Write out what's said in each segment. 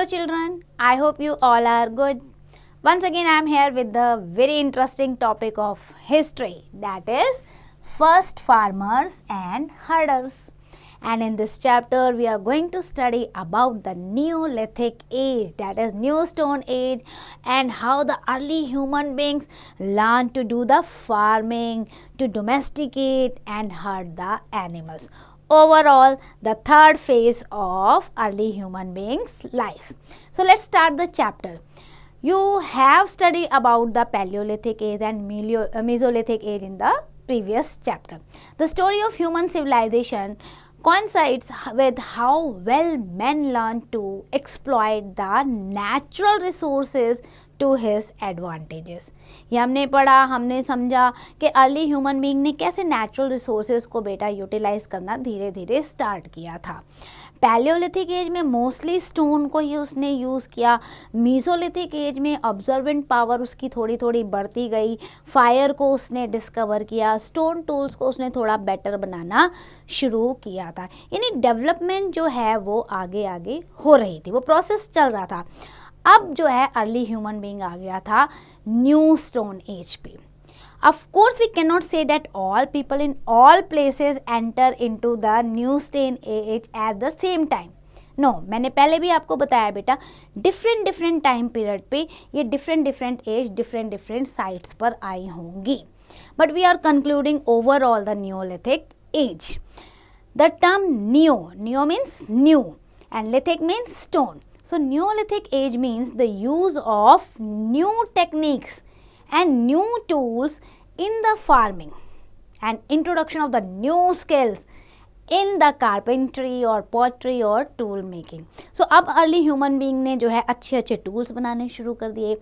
Hello children, I hope you all are good. Once again I am here with the very interesting topic of history, that is first farmers and herders. And in this chapter we are going to study about the Neolithic age, that is New Stone Age, and how the early human beings learned to do the farming, to domesticate and herd the animals. Overall, the third phase of early human beings' life. So let's start the chapter. You have studied about the Paleolithic age and Mesolithic age in the previous chapter. The story of human civilization coincides with how well men learned to exploit the natural resources to his advantages. ये हमने पढ़ा, हमने समझा कि early human being ने कैसे natural resources को बेटा यूटिलाइज करना धीरे धीरे स्टार्ट किया था. पैलियोलिथिक एज में मोस्टली स्टोन को ही उसने यूज़ किया. मीसोलिथिक एज में ऑब्जर्वेंट पावर उसकी थोड़ी थोड़ी बढ़ती गई. फायर को उसने डिस्कवर किया, स्टोन टूल्स को उसने थोड़ा बेटर बनाना शुरू किया था. यानी डेवलपमेंट जो है वो आगे आगे हो रही थी, वो प्रोसेस चल रहा था. अब जो है अर्ली ह्यूमन बीइंग आ गया था न्यू स्टोन एज पे. Of course, we cannot say that all people in all places enter into the new stone age at the same time. No, मैंने पहले भी आपको बताया बेटा, डिफरेंट टाइम पीरियड पे ये डिफरेंट एज डिफरेंट साइट्स पर आई होंगी. But we are concluding overall the neolithic age. The term new means new and lithic means stone. So Neolithic age means the use of new techniques and new tools in the farming and introduction of the new skills in the carpentry or pottery or tool making. So अब early human being ने जो है अच्छे tools बनाने शुरू कर दिए,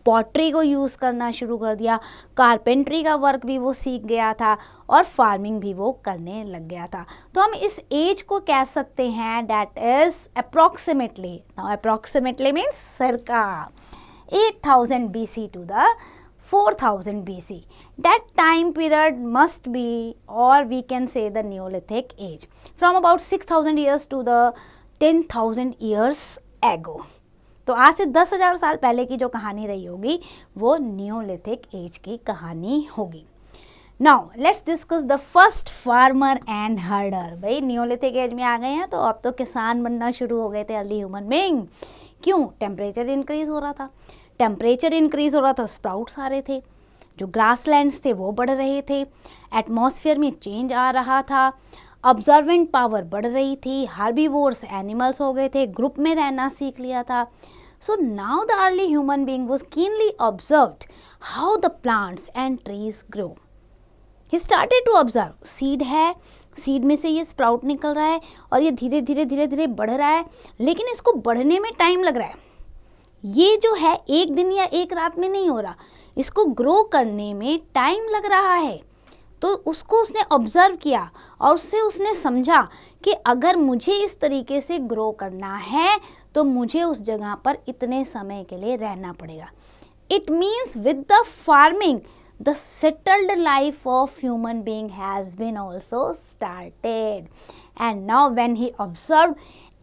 pottery को use करना शुरू कर दिया, carpentry का work भी वो सीख गया था और farming भी वो करने लग गया था. तो हम इस age को कह सकते हैं that is approximately, now approximately means circa 8000 BC to the 4000 BC. That time period must be, or we can say, the Neolithic age, from about 6000 years to the 10,000 years ago. तो आज से 10,000 साल पहले की जो कहानी रही होगी वो न्यूलिथिक एज की कहानी होगी. Now let's discuss the first farmer and herder. भाई न्यूलिथिक एज में आ गए हैं तो अब तो किसान बनना शुरू हो गए थे अर्ली ह्यूमन बीइंग. क्यों? टेम्परेचर इंक्रीज हो रहा था. टेम्परेचर इंक्रीज हो रहा था, स्प्राउट्स आ रहे थे, जो ग्रासलैंड्स थे वो बढ़ रहे थे, एटमॉस्फेयर में चेंज आ रहा था, ऑब्जर्वेंट पावर बढ़ रही थी, हार्बीवोर्स एनिमल्स हो गए थे, ग्रुप में रहना सीख लिया था. So now the early human being was keenly observed how the plants and trees grow. He started to observe. Seed है, सीड में से ये स्प्राउट निकल रहा है और ये धीरे धीरे बढ़ रहा है, लेकिन इसको बढ़ने में टाइम लग रहा है. ये जो है एक दिन या एक रात में नहीं हो रहा, इसको ग्रो करने में टाइम लग रहा है. तो उसको उसने ऑब्जर्व किया और उससे उसने समझा कि अगर मुझे इस तरीके से ग्रो करना है तो मुझे उस जगह पर इतने समय के लिए रहना पड़ेगा. It means with the farming the settled life of human being has been also started. And now when he observed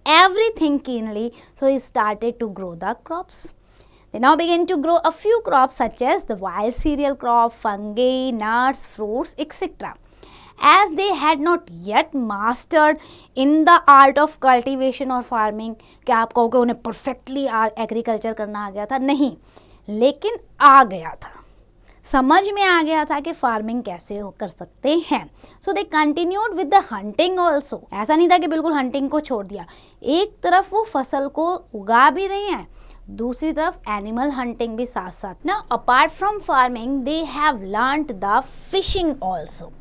everything keenly, so he started to grow the crops. They now began to grow a few crops such as the wild cereal crop, fungi, nuts, fruits, etc. As they had not yet mastered in the art of cultivation or farming. क्या आप कहोगे उन्हें perfectly agriculture करना आ गया था? नहीं, लेकिन आ गया था, समझ में आ गया था कि फार्मिंग कैसे कर सकते हैं. So they continued with the hunting also. ऐसा नहीं था कि बिल्कुल हंटिंग को छोड़ दिया. एक तरफ वो फसल को उगा भी रही हैं, दूसरी तरफ एनिमल हंटिंग भी साथ साथ. Now apart from farming they have learned the fishing also.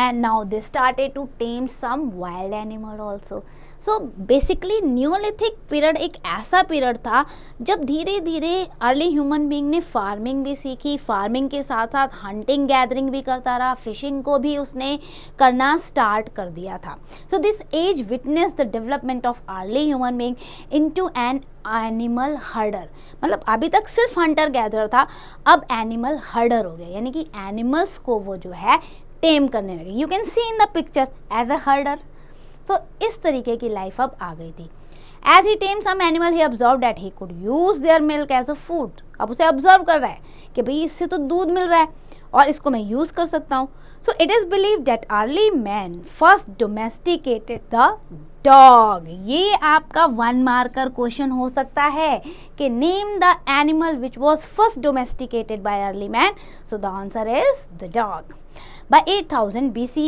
And now they started to tame some wild animal also. So basically Neolithic period एक ऐसा पीरियड था जब धीरे धीरे अर्ली ह्यूमन बीइंग ने फार्मिंग भी सीखी, फार्मिंग के साथ साथ हंटिंग गैदरिंग भी करता रहा, फिशिंग को भी उसने करना स्टार्ट कर दिया था. So this age witnessed the development of early human being into an animal हर्डर. मतलब अभी तक सिर्फ हंटर गैदरर था, अब एनिमल हर्डर हो गया, यानी कि एनिमल्स को वो जो है टेम करने लगे. You can see in the picture as a herder. तो इस तरीके की लाइफ अब आ गई थी. As he tamed some animal, he observed that he could use their milk as a food. अब उसे ऑब्जर्व कर रहा है कि भाई इससे तो दूध मिल रहा है और इसको मैं यूज़ कर सकता हूँ. So it is believed that early man first domesticated the dog. ये आपका 1 मार्कर क्वेश्चन हो सकता है कि name the animal which was first domesticated by early man. So the answer is the dog. By 8000 BC,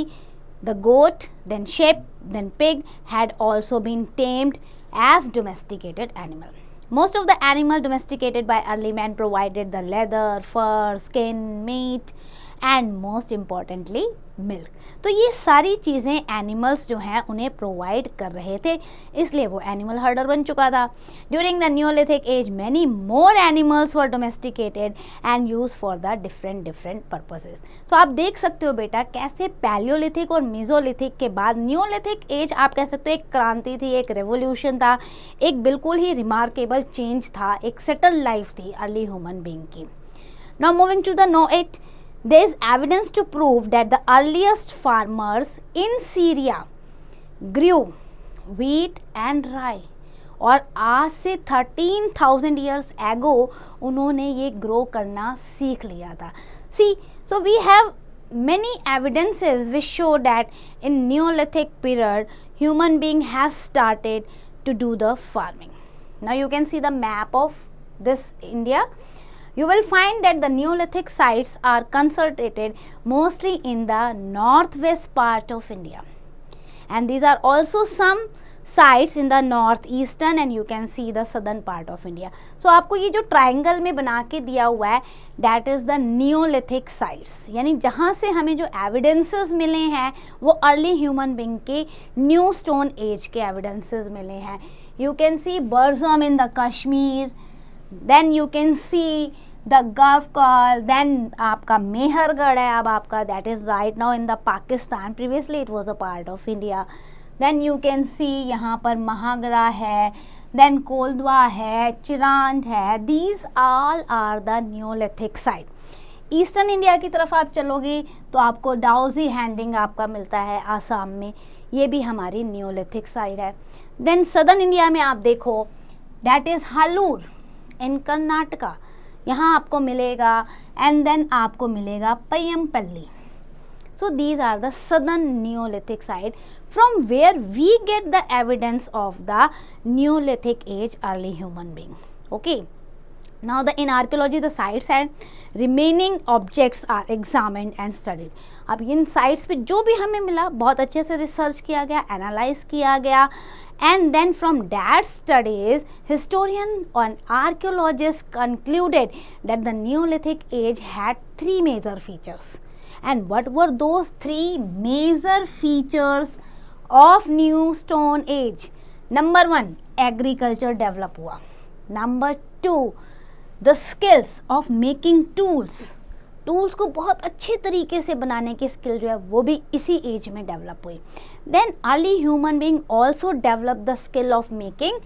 the goat, then sheep, then pig had also been tamed as domesticated animal. Most of the animal domesticated by early man provided the leather, fur, skin, meat and most importantly milk. तो ये सारी चीज़ें animals जो हैं उन्हें provide कर रहे थे, इसलिए वो एनिमल हर्डर बन चुका था. During the neolithic as many more animals were domesticated and use for the different purposes. तो आप देख सकते हो बेटा कैसे पैलियोलिथिक और मेसोलिथिक के बाद न्यूलिथिक एज आप कह सकते हो एक क्रांति थी, एक रेवोल्यूशन था, एक बिल्कुल ही रिमार्केबल चेंज था, एक सेटल लाइफ थी अर्ली ह्यूमन बीइंग की. Now moving to the know it, there is evidence to prove that the earliest farmers in Syria grew wheat and rye. और आज से 13,000 years ago उन्होंने ये ग्रो करना सीख लिया था. See, so we have many evidences which show that in Neolithic period human being has started to do the farming. Now you can see the map of this India. You will find that the Neolithic sites are concentrated mostly in the northwest part of India, and these are also some sites in the northeastern and you can see the southern part of India. So आपको ये जो triangle में बना के दिया हुआ है that is the Neolithic sites, यानी जहाँ से हमें जो एविडेंसेस मिले हैं वो अर्ली ह्यूमन बीइंग के न्यू स्टोन एज के एविडेंसेस मिले हैं. You can see Burzum in the Kashmir, then you can see the Gafkal, then आपका मेहरगढ़ है अब आपका, that is right now in the Pakistan, previously it was a part of India. Then you can see यहाँ पर महागरा है, then कोलदवा है, चिरांद है. These all are the Neolithic site. Eastern India की तरफ आप चलोगे तो आपको डाउजी हैंडिंग आपका मिलता है आसाम में, ये भी हमारी न्योलिथिक साइड है. देन सदर्न इंडिया में आप देखो that is Hallur in Karnataka, यहाँ आपको मिलेगा. एंड देन आपको मिलेगा Payyampalli. So these are the southern neolithic site from where we get the evidence of the neolithic age early human being. Okay, now in archaeology the sites and remaining objects are examined and studied. अब इन sites पे जो भी हमें मिला बहुत अच्छे से research किया गया, एनालाइज किया गया, and then from that studies historian and archaeologists concluded that the Neolithic age had 3 major features. And what were those 3 major features of new stone age? Number 1, agriculture develop हुआ. Number 2, the skills of making tools को बहुत अच्छे तरीके से बनाने की skill जो है वो भी इसी एज में डेवलप हुई. Then early human being also develop the skill of making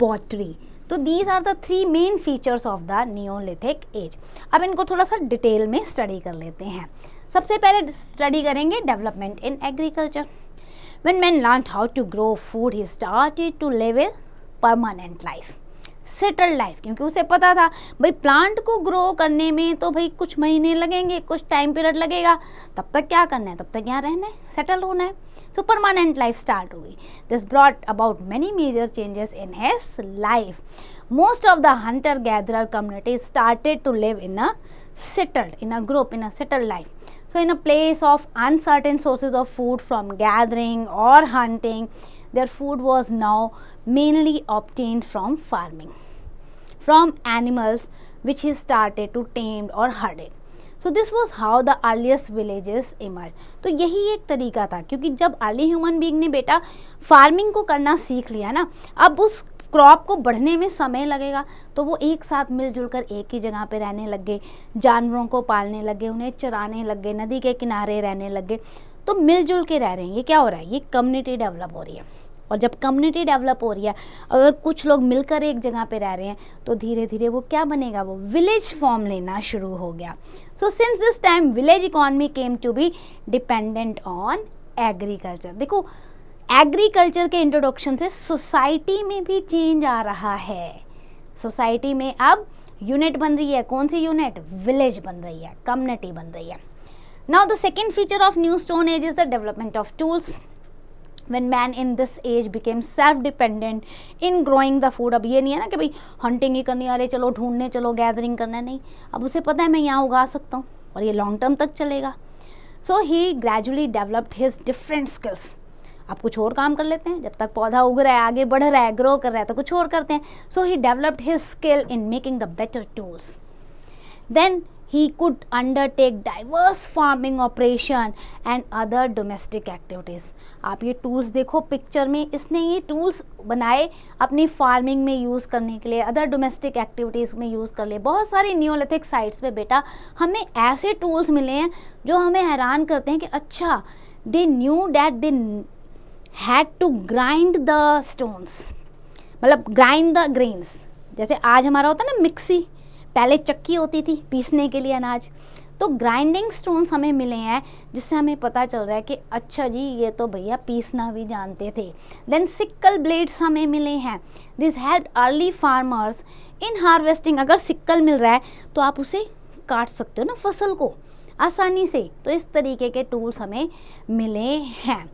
pottery. तो these are the 3 main features of the neolithic age. अब इनको थोड़ा सा डिटेल में स्टडी कर लेते हैं. सबसे पहले स्टडी करेंगे development in agriculture. When man learn how to grow food he started to live a permanent life, settle life, क्योंकि उसे पता था भाई प्लांट को ग्रो करने में तो भाई कुछ महीने लगेंगे, कुछ टाइम पीरियड लगेगा, तब तक क्या करना है, तब तक यहाँ रहना है, सेटल होना है. सो परमानेंट लाइफ स्टार्ट हो गई. This brought about many major changes in his life. Most of the hunter gatherer community started to live in a settled, in a group, in a settled life. So in a place of uncertain sources of food from gathering or hunting, their food was now mainly obtained from farming, from animals which he started to tame or herded. So this was how the earliest villages emerged. तो यही एक तरीका था, क्योंकि जब early human being ने बेटा farming को करना सीख लिया ना, अब उस क्रॉप को बढ़ने में समय लगेगा, तो वो एक साथ मिलजुल कर एक ही जगह पे रहने लग गए, जानवरों को पालने लगे, उन्हें चराने लग गए, नदी के किनारे रहने लग गए, तो मिलजुल के रह रहे हैं. ये क्या हो रहा है, ये कम्युनिटी डेवलप हो रही है. और जब कम्युनिटी डेवलप हो रही है, अगर कुछ लोग मिलकर एक जगह पे रह रहे हैं तो धीरे धीरे वो क्या बनेगा, वो विलेज फॉर्म लेना शुरू हो गया. So since this time village economy came to be dependent on agriculture. देखो एग्रीकल्चर के इंट्रोडक्शन से सोसाइटी में भी चेंज आ रहा है। सोसाइटी में अब यूनिट बन रही है, कौन सी यूनिट? विलेज बन रही है, कम्युनिटी बन रही है। Now the second feature of new stone age is the development of tools. When man in this age became self-dependent in growing the food, अब ये नहीं है ना कि भाई हंटिंग ही करनी, अरे चलो ढूंढने चलो, गैदरिंग करना, नहीं, अब उसे पता है मैं यहाँ उगा सकता हूँ और ये लॉन्ग टर्म तक चलेगा। So he gradually developed his different skills. अब कुछ और काम कर लेते हैं, जब तक पौधा उग रहा है, आगे बढ़ रहा है, ग्रो कर रहा है, तो कुछ और करते हैं। So he developed his skill in making the better tools. Then he could undertake diverse farming operation and other domestic activities। आप ये टूल्स देखो पिक्चर में, इसने ये टूल्स बनाए अपनी फार्मिंग में यूज़ करने के लिए, अदर डोमेस्टिक एक्टिविटीज़ में यूज़ कर लिए। बहुत सारी नियोलिथिक साइट्स पे बेटा हमें ऐसे टूल्स मिले हैं जो हमें हैरान करते हैं कि अच्छा, they knew that they had to grind the stones, मतलब ग्राइंड द ग्रेन्स। जैसे आज हमारा होता है ना मिक्सी, पहले चक्की होती थी पीसने के लिए अनाज, तो ग्राइंडिंग स्टोन्स हमें मिले हैं जिससे हमें पता चल रहा है कि अच्छा जी ये तो भैया पीसना भी जानते थे। देन सिक्कल ब्लेड्स हमें मिले हैं। This help early farmers in harvesting. अगर सिक्कल मिल रहा है तो आप उसे काट सकते हो ना फसल को आसानी से, तो इस तरीके के टूल्स हमें मिले हैं।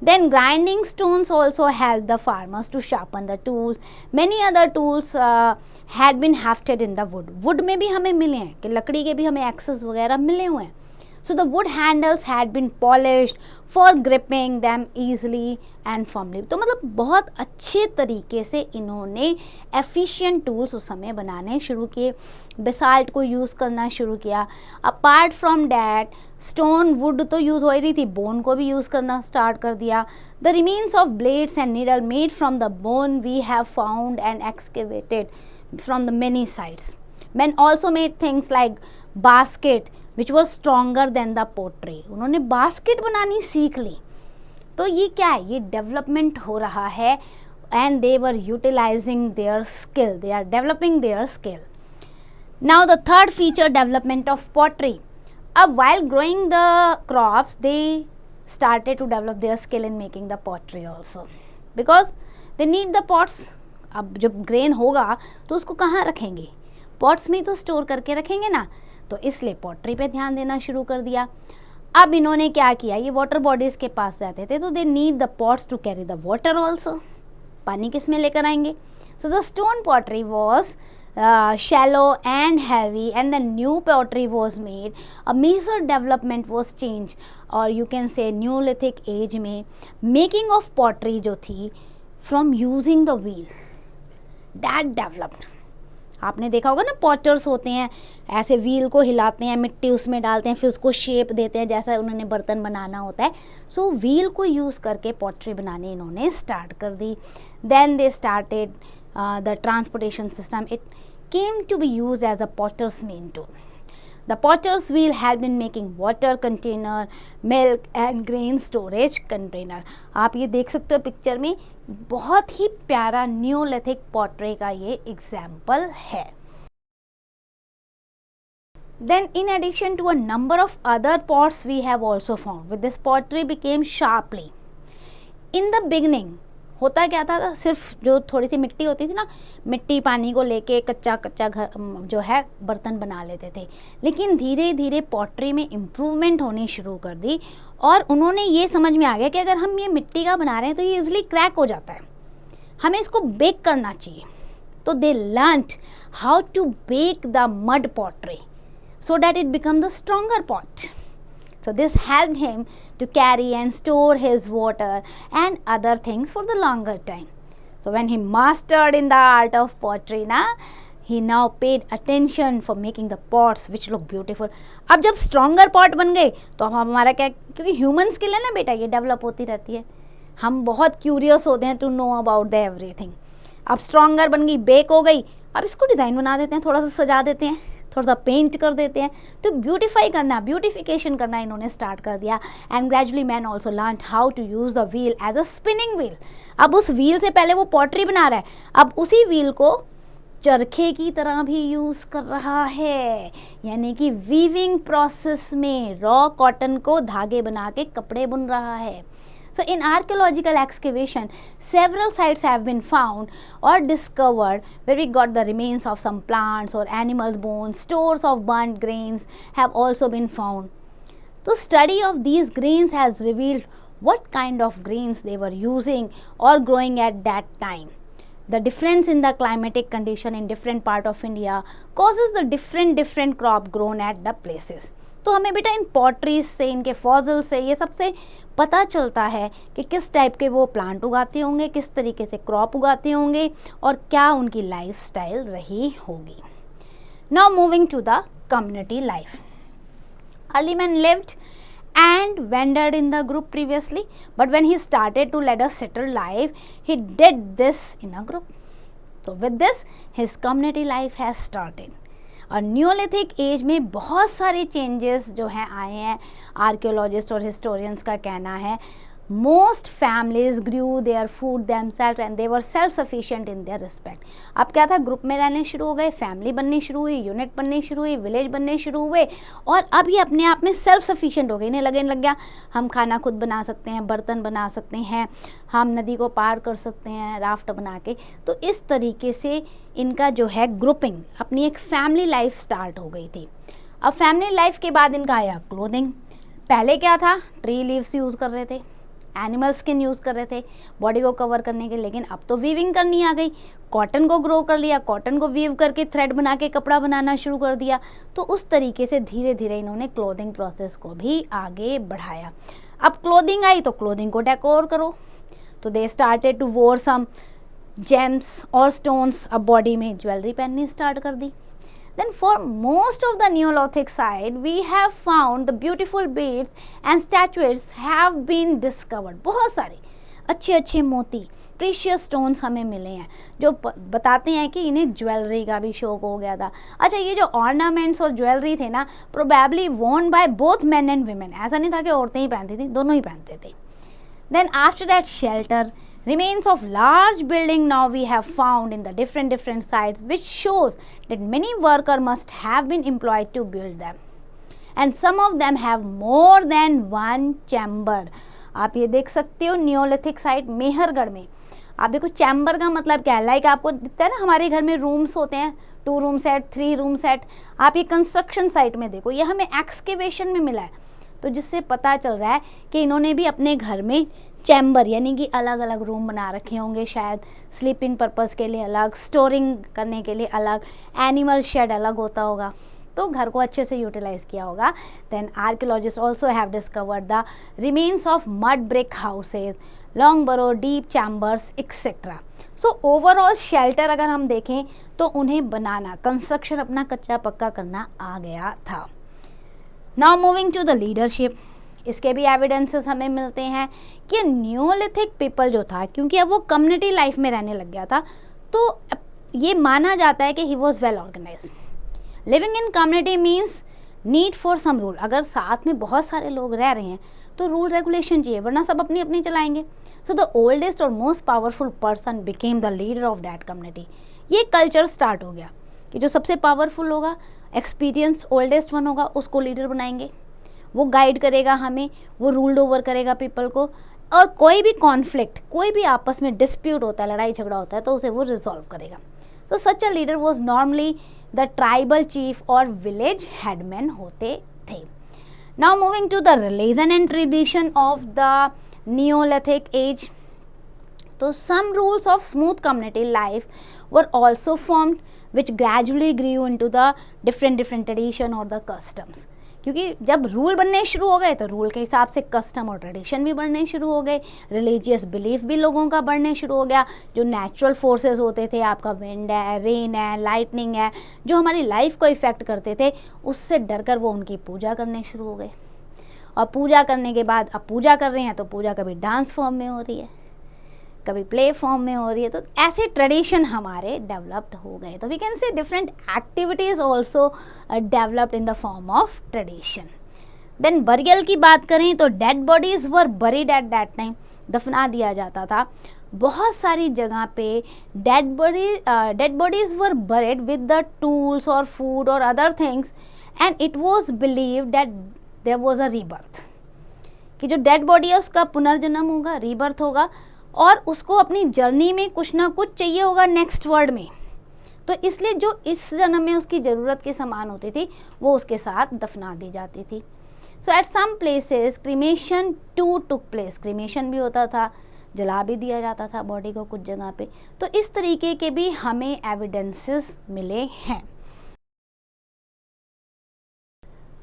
Then grinding stones also help the farmers to sharpen the tools. Many other tools had been hafted in the wood. Wood में भी हमें मिले हैं कि लकड़ी के भी हमें एक्सेस वगैरह मिले हुए हैं। So the wood handles had been polished for gripping them easily and firmly. तो मतलब बहुत अच्छे तरीके से इन्होंने efficient tools उस समय बनाने शुरू किए, बेसाल्ट को यूज़ करना शुरू किया। Apart from that, stone wood तो यूज़ हो ही रही थी, bone को भी यूज़ करना स्टार्ट कर दिया। The remains of blades and needle made from the bone we have found and excavated from the many sites. Men also made things like basket which was stronger than the pottery. उन्होंने basket बनानी सीख ली। तो ये क्या है? ये development हो रहा है and they were utilizing their skill. They are developing their skill. Now the third feature, development of pottery. अब while growing the crops, they started to develop their skill in making the pottery also. Because they need the pots. अब जब grain होगा तो उसको कहाँ रखेंगे? Pots में तो स्टोर करके रखेंगे ना, तो इसलिए पॉटरी पे ध्यान देना शुरू कर दिया। अब इन्होंने क्या किया, ये वाटर बॉडीज़ के पास रहते थे तो they need the pots to carry the water also. पानी किस में लेकर आएंगे? So the stone pottery was shallow and heavy and the new pottery was made. A major development was change, or you can say Neolithic age में making of pottery जो थी from using the wheel, that developed. आपने देखा होगा ना, potter's होते हैं ऐसे व्हील को हिलाते हैं, मिट्टी उसमें डालते हैं, फिर उसको शेप देते हैं जैसा उन्होंने बर्तन बनाना होता है। सो व्हील को यूज़ करके पॉटरी बनाने इन्होंने स्टार्ट कर दी। Then they started the transportation system. It came to be used as a potter's main tool. The potter's wheel helped in making water container, milk and grain storage container. आप ये देख सकते हो picture में, बहुत ही प्यारा न्यूलिथिक पॉटरी का ये एग्जाम्पल है. Then in addition to a number of other pots we have also found, with this pottery became sharply. In the beginning होता क्या था, सिर्फ जो थोड़ी सी मिट्टी होती थी ना, मिट्टी पानी को लेके कच्चा कच्चा घर जो है बर्तन बना लेते थे. लेकिन धीरे धीरे पॉटरी में इम्प्रूवमेंट होनी शुरू कर दी और उन्होंने ये समझ में आ गया कि अगर हम ये मिट्टी का बना रहे हैं तो ये इजीली क्रैक हो जाता है, हमें इसको बेक करना चाहिए. तो they learned how to bake the mud pottery so that it become the stronger pot. So this helped him to carry and store his water and other things for the longer time. So when he mastered in the art of pottery, he now paid attention for making the pots which look beautiful. अब जब stronger pot बन गए तो अब हमारा क्या, क्योंकि human skill है ना बेटा, ये develop होती रहती है, हम बहुत curious होते हैं to know about the everything. अब stronger बन गई, bake हो गई, अब इसको डिज़ाइन बना देते हैं, थोड़ा सा सजा देते हैं, थोड़ा सा पेंट कर देते हैं, तो ब्यूटीफाई करना, ब्यूटिफिकेशन करना इन्होंने स्टार्ट कर दिया. And gradually man also learn how to use the wheel as a spinning wheel. अब उस व्हील से पहले वो पॉटरी बना रहा है, अब उसी व्हील को चरखे की तरह भी यूज़ कर रहा है, यानी कि वीविंग प्रोसेस में रॉ कॉटन को धागे बना के कपड़े बुन रहा है. So in archaeological excavation, several sites have been found or discovered where we got the remains of some plants or animals' bones. Stores of burnt grains have also been found. The study of these grains has revealed what kind of grains they were using or growing at that time. The difference in the climatic condition in different part of India causes the different crop grown at the places. तो हमें बेटा इन potteries से, इनके fossil से, ये सबसे पता चलता है कि किस टाइप के वो प्लांट उगाते होंगे, किस तरीके से क्रॉप उगाते होंगे और क्या उनकी लाइफस्टाइल रही होगी. Now moving to the community life. Early men lived and wandered in the group previously, but when he started to lead a settled life, he did this in a group. So with this, his community life has started. और neolithic age में बहुत सारे changes जो हैं आए हैं. Archaeologist और historians का कहना है most families grew their food themselves and they were self sufficient in their respect. अब क्या था, ग्रुप में रहने शुरू हो गए, फैमिली बननी शुरू हुई, यूनिट बननी शुरू हुई, विलेज बनने शुरू हुए और अब ये अपने आप में सेल्फ सफिशिएंट हो गए. इन्हें लग गया हम खाना खुद बना सकते हैं, बर्तन बना सकते हैं, हम नदी को पार कर सकते हैं राफ्ट बना के. तो इस तरीके से इनका जो है ग्रुपिंग, अपनी एक फैमिली लाइफ स्टार्ट हो गई थी. अब फैमिली लाइफ के बाद इनका आया क्लोथिंग. पहले क्या था, ट्री लीव्स यूज़ कर रहे थे, एनिमल स्किन यूज़ कर रहे थे बॉडी को कवर करने के, लेकिन अब तो वीविंग करनी आ गई. कॉटन को ग्रो कर लिया, कॉटन को वीव करके थ्रेड बना के कपड़ा बनाना शुरू कर दिया. तो उस तरीके से धीरे धीरे इन्होंने क्लोथिंग प्रोसेस को भी आगे बढ़ाया. अब क्लोथिंग आई तो क्लोथिंग को डेकोर करो, तो दे स्टार्टेड टू वोर सम जेम्स और स्टोन्स. अब बॉडी में ज्वेलरी पहननी स्टार्ट कर दी. Then for most of the Neolithic site, we have found the beautiful beads and statuettes have been discovered. बहुत सारे अच्छे मोती, प्रीशियस स्टोन्स हमें मिले हैं जो बताते हैं कि इन्हें ज्वेलरी का भी शौक हो गया था. अच्छा, ये जो ऑर्नामेंट्स और ज्वेलरी थे ना, probably worn by both men and women. ऐसा नहीं था कि औरतें ही पहनती थी, दोनों ही पहनते थे. Then after that, shelter. Remains of large building now we have found in the different sites, which shows that many workers must have been employed to build them, and some of them have more than one chamber. आप ये देख सकते हो Neolithic site Mehrgarh में. आप देखो chamber का मतलब क्या है, लाइक आपको दिखता है ना हमारे घर में रूम्स होते हैं, 2 रूम सेट, 3 रूम सेट. आप ये कंस्ट्रक्शन साइट में देखो, ये हमें एक्सकेवेशन में मिला है, तो जिससे पता चल रहा है कि इन्होंने भी अपने घर में चैम्बर यानी कि अलग अलग रूम बना रखे होंगे, शायद स्लीपिंग पर्पस के लिए अलग, स्टोरिंग करने के लिए अलग, एनिमल शेड अलग होता होगा, तो घर को अच्छे से यूटिलाइज किया होगा. Then archaeologist also have discovered the remains of mud brick houses, long burrow, deep chambers etcetera. So overall shelter अगर हम देखें तो उन्हें बनाना, कंस्ट्रक्शन अपना कच्चा पक्का करना आ गया था. Now moving to the leadership. इसके भी एविडेंसेस हमें मिलते हैं कि न्यूलिथिक पीपल जो था, क्योंकि अब वो कम्युनिटी लाइफ में रहने लग गया था, तो ये माना जाता है कि he was well organize. Living in community means need for some rule. अगर साथ में बहुत सारे लोग रह रहे हैं तो रूल रेगुलेशन चाहिए, वरना सब अपनी अपनी चलाएंगे. सो द ओल्डेस्ट और most powerful person became the leader of that community. ये कल्चर स्टार्ट हो गया कि जो सबसे पावरफुल होगा, एक्सपीरियंस ओल्डेस्ट वन होगा, उसको लीडर बनाएंगे, वो गाइड करेगा हमें, वो रूल्ड ओवर करेगा पीपल को, और कोई भी कॉन्फ्लिक्ट, कोई भी आपस में डिस्प्यूट होता है, लड़ाई झगड़ा होता है, तो उसे वो रिजॉल्व करेगा. तो such a leader was normally the tribal chief और विलेज हेडमैन होते थे. Now moving to the religion and tradition of the neolithic age. तो some rules of smooth community life were also formed which gradually grew into the different tradition और the customs. क्योंकि जब rule बनने शुरू हो गए तो रूल के हिसाब से कस्टम और ट्रेडिशन भी बढ़ने शुरू हो गए, रिलीजियस बिलीफ भी लोगों का बढ़ने शुरू हो गया. जो नेचुरल फोर्सेस होते थे, आपका विंड है, रेन है, लाइटनिंग है, जो हमारी लाइफ को इफ़ेक्ट करते थे, उससे डरकर वो उनकी पूजा करने शुरू हो गए. और पूजा करने के बाद अब पूजा कर रहे हैं तो पूजा कभी डांस फॉर्म में हो रही है, कभी प्ले फॉर्म में हो रही है, तो ऐसे ट्रेडिशन हमारे डेवलप्ड हो गए. तो we can say different activities also developed in the form of tradition. Then burial की बात करें तो dead bodies were buried at that time, दफना दिया जाता था. बहुत सारी जगह पे dead bodies were buried with the tools और फूड और other things, and it was believe that there was a rebirth, कि जो डेड बॉडी है उसका पुनर्जन्म होगा, रीबर्थ होगा, और उसको अपनी जर्नी में कुछ ना कुछ चाहिए होगा नेक्स्ट वर्ल्ड में। तो इसलिए जो इस जन्म में उसकी ज़रूरत के समान होती थी वो उसके साथ दफना दी जाती थी। So at some places cremation to took place, cremation भी होता था, जला भी दिया जाता था बॉडी को कुछ जगह पे। तो इस तरीके के भी हमें एविडेंसेस मिले हैं।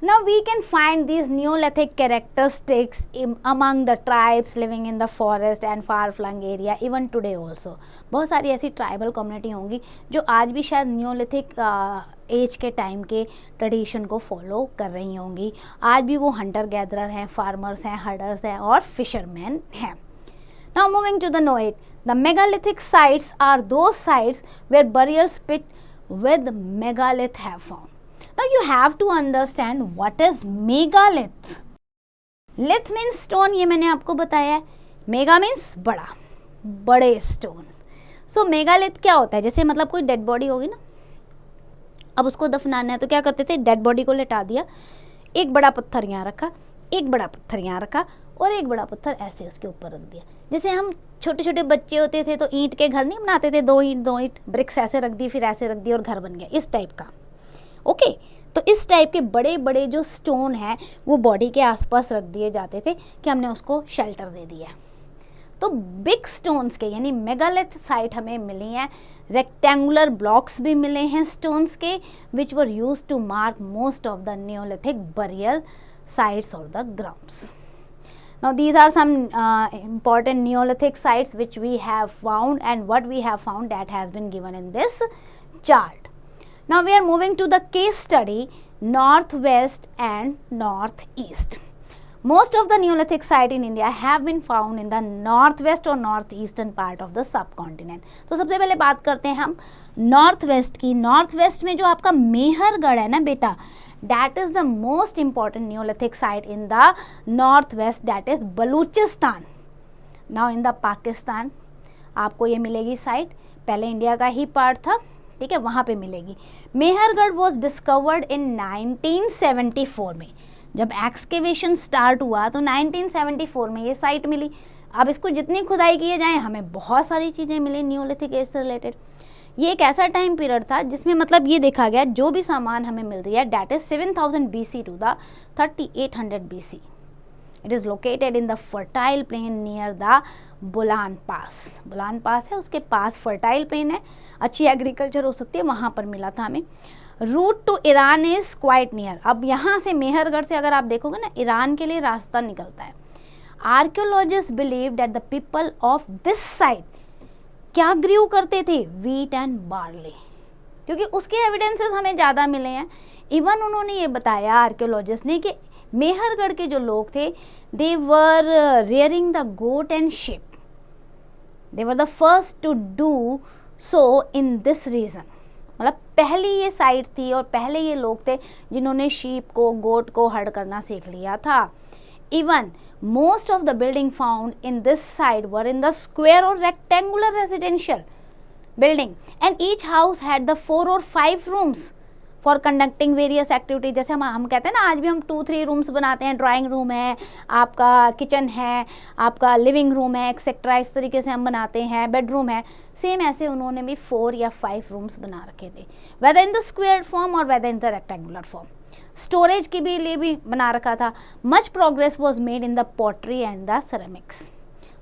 Now we can find these Neolithic characteristics among the tribes living in the forest and far-flung area even today also. बहुत सारी ऐसी ट्राइबल कम्युनिटी होंगी जो आज भी शायद न्योलिथिक एज के टाइम के ट्रेडिशन को फॉलो कर रही होंगी। आज भी वो हंटर गैदरर हैं, फार्मर्स हैं, हर्डर्स हैं और फिशरमैन हैं। Now moving to the Noit, the megalithic sites are those sites where burials pit with megalith have found. Now you have to understand what is megalith. Lith means stone, ये मैंने आपको बताया है। Mega means बड़ा, बड़े stone. सो megalith क्या होता है? जैसे मतलब कोई डेड बॉडी होगी ना, अब उसको दफनाना है तो क्या करते थे, डेड बॉडी को लेटा दिया, एक बड़ा पत्थर यहाँ रखा, एक बड़ा पत्थर यहाँ रखा और एक बड़ा पत्थर ऐसे उसके ऊपर रख दिया। जैसे हम छोटे छोटे बच्चे होते थे तो ईंट के घर नहीं बनाते थे, दो ईंट ब्रिक्स ऐसे रख दी, फिर ऐसे रख दी और घर बन गया, इस टाइप का। ओके तो इस टाइप के बड़े बड़े जो स्टोन हैं वो बॉडी के आसपास रख दिए जाते थे कि हमने उसको शेल्टर दे दिया। तो बिग स्टोन्स के यानी मेगालिथ साइट हमें मिली हैं। रेक्टेंगुलर ब्लॉक्स भी मिले हैं स्टोन्स के, which were used to mark most of the neolithic burial sites of the grounds. Now these are some important Neolithic sites which we have found and what we have found that has been given in this chart. Now we are moving to the case study northwest and northeast. Most of the Neolithic sites in India have been found in the northwest or northeastern part of the subcontinent. तो सबसे पहले बात करते हैं हम Northwest की। Northwest में जो आपका मेहरगढ़ है ना बेटा, that is the most important Neolithic site in the northwest, that is Baluchistan. Now in the Pakistan आपको ये मिलेगी साइट, पहले इंडिया का ही पार्ट था, ठीक है, वहाँ पे मिलेगी। मेहरगढ़ was discovered in 1974 में, जब एक्सकेवेशन स्टार्ट हुआ तो 1974 में ये साइट मिली। अब इसको जितनी खुदाई किए जाए हमें बहुत सारी चीज़ें मिली न्योलिथिक एज से रिलेटेड। ये एक ऐसा टाइम पीरियड था जिसमें मतलब ये देखा गया जो भी सामान हमें मिल रही है date is 7000 BC to the 3800 BC. It is located in the fertile plain near the Bolan pass. Bolan pass है, उसके पास फर्टाइल प्लेन है, अच्छी एग्रीकल्चर हो सकती है, वहाँ पर मिला था हमें। Route to Iran is quite near. अब यहाँ से मेहरगढ़ से अगर आप देखोगे ना, ईरान के लिए रास्ता निकलता है। Archaeologist believe that the people of this site क्या ग्रीव करते थे, वीट एंड बार्ली, क्योंकि उसके एविडेंसेस हमें ज़्यादा मिले हैं। इवन उन्होंने ये बताया आर्कियोलॉजिस्ट ने कि मेहरगढ़ के जो लोग थे they were rearing the goat and sheep, they were the first to do so in this region. मतलब पहली ये साइट थी और पहले ये लोग थे जिन्होंने शीप को, गोट को हर्ड करना सीख लिया था। Even most of the building found in this site were in the square or rectangular residential building, and each house had the 4 or 5 rooms for conducting various activities. जैसे हम कहते हैं ना, आज भी हम 2-3 रूम्स बनाते हैं, ड्राइंग रूम है, आपका किचन है, आपका लिविंग रूम है, एक्सेट्रा, इस तरीके से हम बनाते हैं, बेडरूम है। सेम ऐसे उन्होंने भी 4 या 5 रूम्स बना रखे थे, whether in the square form or whether in the rectangular form. Storage के भी लिए भी बना रखा था। Much progress was made in the pottery and the ceramics.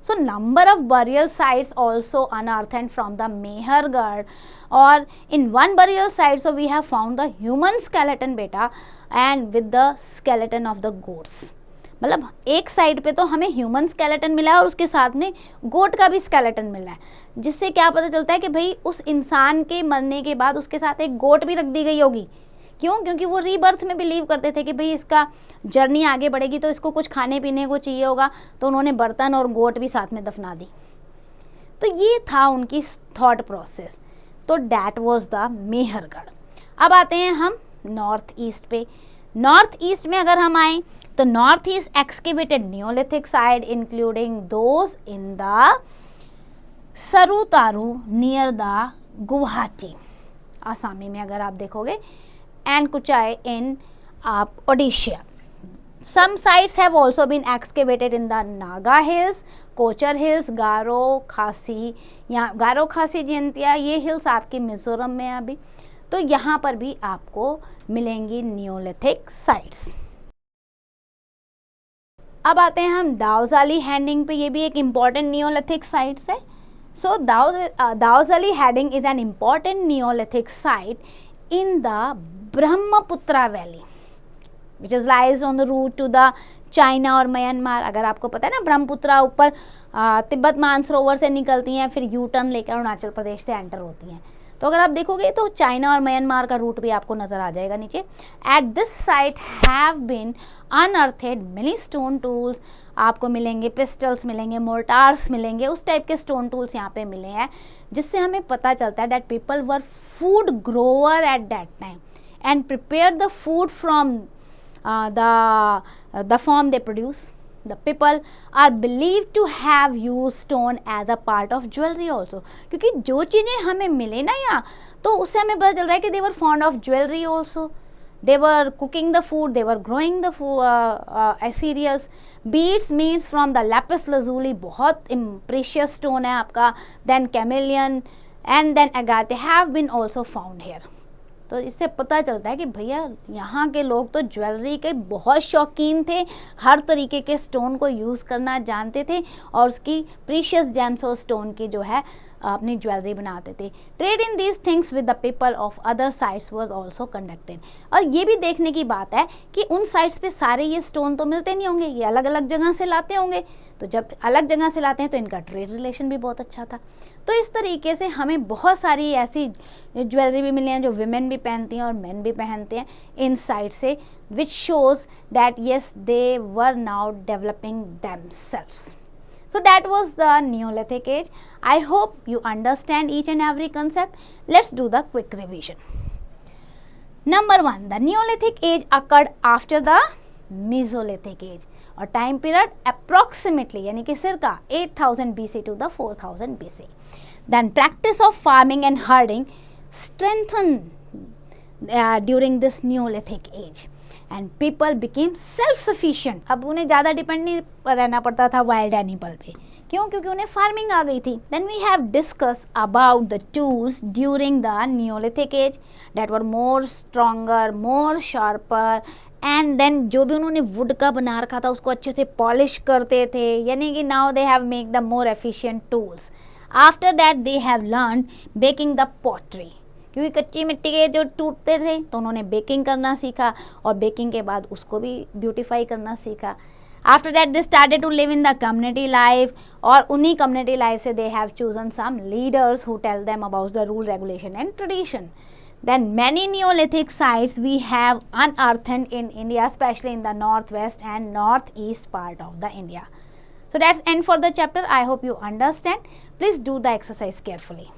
So number of burial sites also unearthed from the Mehrgarh, और in one burial site so we have found the human skeleton बेटा and with the skeleton of the goats. मतलब एक side पे तो हमें human skeleton मिला है और उसके साथ में गोट का भी स्केलेटन मिला है, जिससे क्या पता चलता है कि भाई उस इंसान के मरने के बाद उसके साथ एक गोट भी रख दी गई होगी। क्यों? क्योंकि वो रीबर्थ में बिलीव करते थे कि भाई इसका जर्नी आगे बढ़ेगी तो इसको कुछ खाने पीने को चाहिए होगा, तो उन्होंने बर्तन और गोट भी साथ में दफना दी। तो ये था उनकी थॉट प्रोसेस। तो डैट वाज द मेहरगढ़। अब आते हैं हम नॉर्थ ईस्ट पे। नॉर्थ ईस्ट में अगर हम आए तो north east excavated neolithic site including those in the Sarutaru near the Guwahati, आसामी में अगर आप देखोगे, and Kuchai in Odisha. Some sites have also been excavated in the Naga Hills, Cachar hills, Garo Khasi, यहाँ गारो खासी जयंतिया, ये हिल्स आपके मिजोरम में अभी, तो यहाँ पर भी आपको मिलेंगी नियोलिथिक साइट्स। अब आते हैं हम दाउजाली हैडिंग पे, ये भी एक इम्पॉर्टेंट नियोलिथिक साइट्स है। So Daojali Hading is an important neolithic site in the Brahmaputra valley which is lies on the route to the China और म्यांमार। अगर आपको पता है ना, ब्रह्मपुत्रा ऊपर तिब्बत मानसरोवर से निकलती हैं, फिर यू टर्न लेकर अरुणाचल प्रदेश से एंटर होती हैं, तो अगर आप देखोगे तो चाइना और म्यांमार का रूट भी आपको नजर आ जाएगा नीचे। At this site have been unearthed many stone tools, आपको मिलेंगे पिस्टल्स, मिलेंगे मोर्टार्स, मिलेंगे उस टाइप के स्टोन टूल्स यहाँ पे मिले हैं, जिससे हमें पता चलता है that people were food grower eight that time and prepare the food from the form they produce. The people are believed to have used stone as a part of jewelry also. क्योंकि जो चीज़ें हमें मिले ना यहाँ, तो उससे हमें पता चल रहा है कि they were fond of jewelry also. They were cooking the food, they were growing the cereals. Beads means from the lapis lazuli, बहुत precious stone है आपका. Then chameleon and then agate have been also found here. तो इससे पता चलता है कि भैया यहाँ के लोग तो ज्वेलरी के बहुत शौकीन थे, हर तरीके के स्टोन को यूज़ करना जानते थे और उसकी प्रीशियस जेम्स और स्टोन की जो है अपनी ज्वेलरी बनाते थे। Trade in these things with the people of other sites was also conducted. और ये भी देखने की बात है कि उन साइट्स पे सारे ये स्टोन तो मिलते नहीं होंगे, ये अलग अलग जगह से लाते होंगे, तो जब अलग जगह से लाते हैं तो इनका ट्रेड रिलेशन भी बहुत अच्छा था। तो इस तरीके से हमें बहुत सारी ऐसी ज्वेलरी भी मिली हैं जो विमेन भी पहनती हैं और मेन भी पहनते हैं इन साइड से, which shows that yes they were now developing themselves. So that was the Neolithic age. I hope you understand each and every concept. Let's do the quick revision. Number 1, the Neolithic age occurred after the Mesolithic age और time period approximately यानी कि circa 8000 BC to the 4000 BC. Then practice of farming and herding strengthened during this Neolithic age and people became self-sufficient. अब उन्हें ज़्यादा depend नहीं रहना पड़ता था वाइल्ड एनिमल पे, क्यों? क्योंकि उन्हें फार्मिंग आ गई थी. Then we have discussed about the tools during the Neolithic age that were more stronger, more sharper, and then जो भी उन्होंने वुड का बना रखा था उसको अच्छे से पॉलिश करते थे, यानी कि now they have make the more efficient tools. After that they have learn baking the pottery, क्योंकि कच्ची मिट्टी के जो टूटते थे तो उन्होंने बेकिंग करना सीखा और बेकिंग के बाद उसको भी ब्यूटीफाई करना सीखा. After that they started to live in the community life और उन्हीं कम्युनिटी लाइफ से they have chosen some leaders who tell them about the rule, regulation and tradition. Then many Neolithic sites we have unearthed in India, especially in the northwest and northeast part of the India. So that's end for the chapter. I hope you understand. Please do the exercise carefully.